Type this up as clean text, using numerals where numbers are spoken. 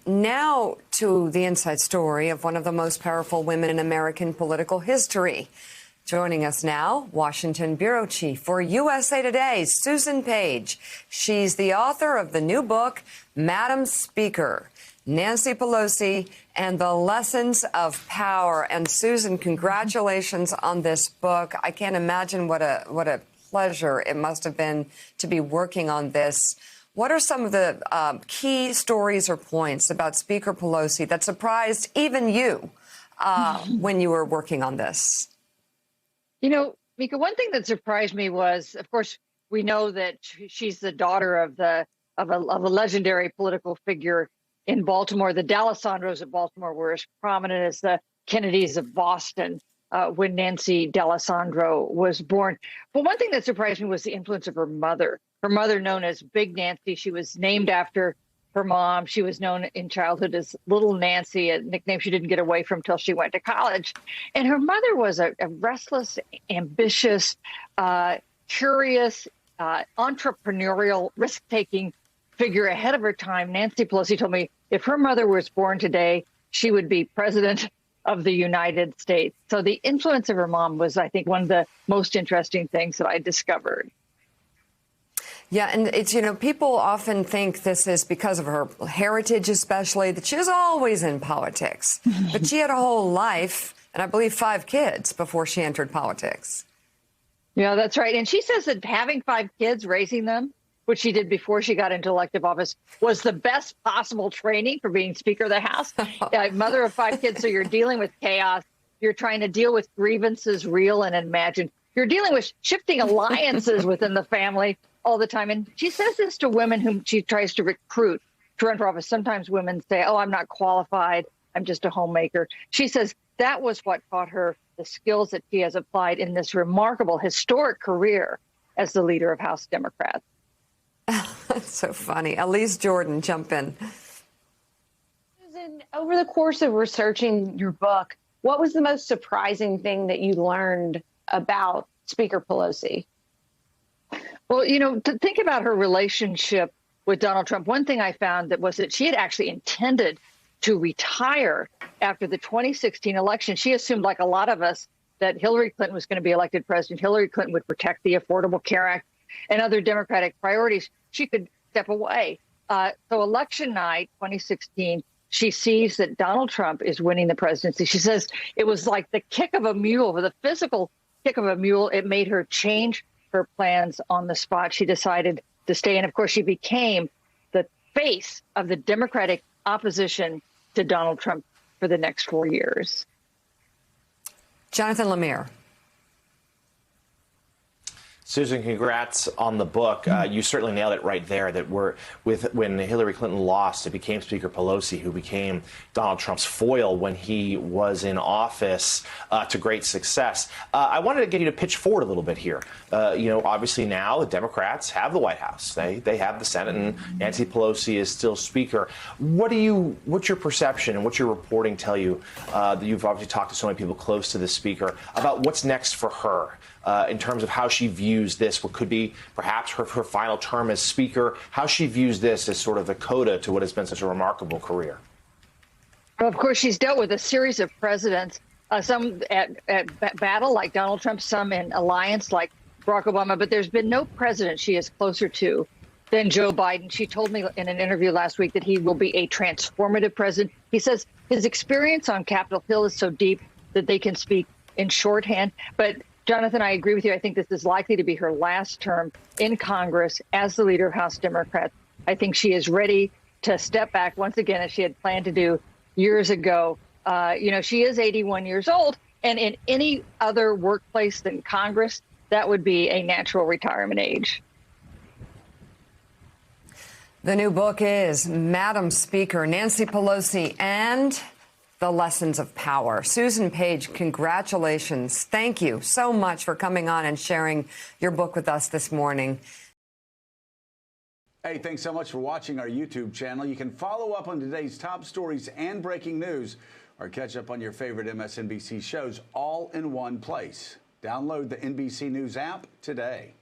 now to the inside story of one of the most powerful women in American political history. Joining us now, Washington bureau chief for USA Today, Susan Page. She's the author of the new book, Madam Speaker, Nancy Pelosi and the Lessons of Power. And Susan, congratulations on this book. I can't imagine what a pleasure it must have been to be working on this. What are some of the key stories or points about Speaker Pelosi that surprised even you when you were working on this? You know, Mika, one thing that surprised me was, of course, we know that she's the daughter of a legendary political figure in Baltimore. The D'Alessandros of Baltimore were as prominent as the Kennedys of Boston when Nancy D'Alessandro was born. But one thing that surprised me was the influence of her mother. Her mother, known as Big Nancy, she was named after her mom. She was known in childhood as Little Nancy, a nickname she didn't get away from until she went to college. And her mother was a restless, ambitious, curious, entrepreneurial, risk-taking figure ahead of her time. Nancy Pelosi told me if her mother was born today, she would be president of the United States. So the influence of her mom was, I think, one of the most interesting things that I discovered. Yeah, and it's, you know, people often think this is because of her heritage, especially, that she was always in politics. But she had a whole life, and I believe 5 kids before she entered politics. Yeah, that's right. And she says that having 5 kids, raising them, which she did before she got into elective office, was the best possible training for being Speaker of the House. Mother of 5 kids, so you're dealing with chaos. You're trying to deal with grievances, real and imagined. You're dealing with shifting alliances within the family all the time. And she says this to women whom she tries to recruit to run for office. Sometimes women say, oh, I'm not qualified. I'm just a homemaker. She says that was what taught her the skills that she has applied in this remarkable, historic career as the leader of House Democrats. That's so funny. Elise Jordan, jump in. Susan, over the course of researching your book, what was the most surprising thing that you learned about Speaker Pelosi? Well, you know, to think about her relationship with Donald Trump, one thing I found was that she had actually intended to retire after the 2016 election. She assumed, like a lot of us, that Hillary Clinton was going to be elected president. Hillary Clinton would protect the Affordable Care Act and other Democratic priorities. She could step away. So election night 2016, she sees that Donald Trump is winning the presidency. She says it was like the kick of a mule, the physical kick of a mule. It made her change her plans on the spot. She decided to stay. And of course, she became the face of the Democratic opposition to Donald Trump for the next 4 years. Jonathan Lemire. Susan, congrats on the book. You certainly nailed it right there, that when Hillary Clinton lost, it became Speaker Pelosi who became Donald Trump's foil when he was in office to great success. I wanted to get you to pitch forward a little bit here. You know, obviously now the Democrats have the White House. They have the Senate, and Nancy Pelosi is still Speaker. What's your perception and what's your reporting tell you that you've obviously talked to so many people close to the Speaker about what's next for her? In terms of how she views this, what could be perhaps her final term as Speaker, how she views this as sort of the coda to what has been such a remarkable career. Well, of course, she's dealt with a series of presidents, some at battle like Donald Trump, some in alliance like Barack Obama, but there's been no president she is closer to than Joe Biden. She told me in an interview last week that he will be a transformative president. He says his experience on Capitol Hill is so deep that they can speak in shorthand. But Jonathan, I agree with you. I think this is likely to be her last term in Congress as the leader of House Democrats. I think she is ready to step back once again, as she had planned to do years ago. You know, she is 81 years old, and in any other workplace than Congress, that would be a natural retirement age. The new book is Madam Speaker, Nancy Pelosi and the Lessons of Power. Susan Page, congratulations. Thank you so much for coming on and sharing your book with us this morning. Hey, thanks so much for watching our YouTube channel. You can follow up on today's top stories and breaking news, or catch up on your favorite MSNBC shows all in one place. Download the NBC News app today.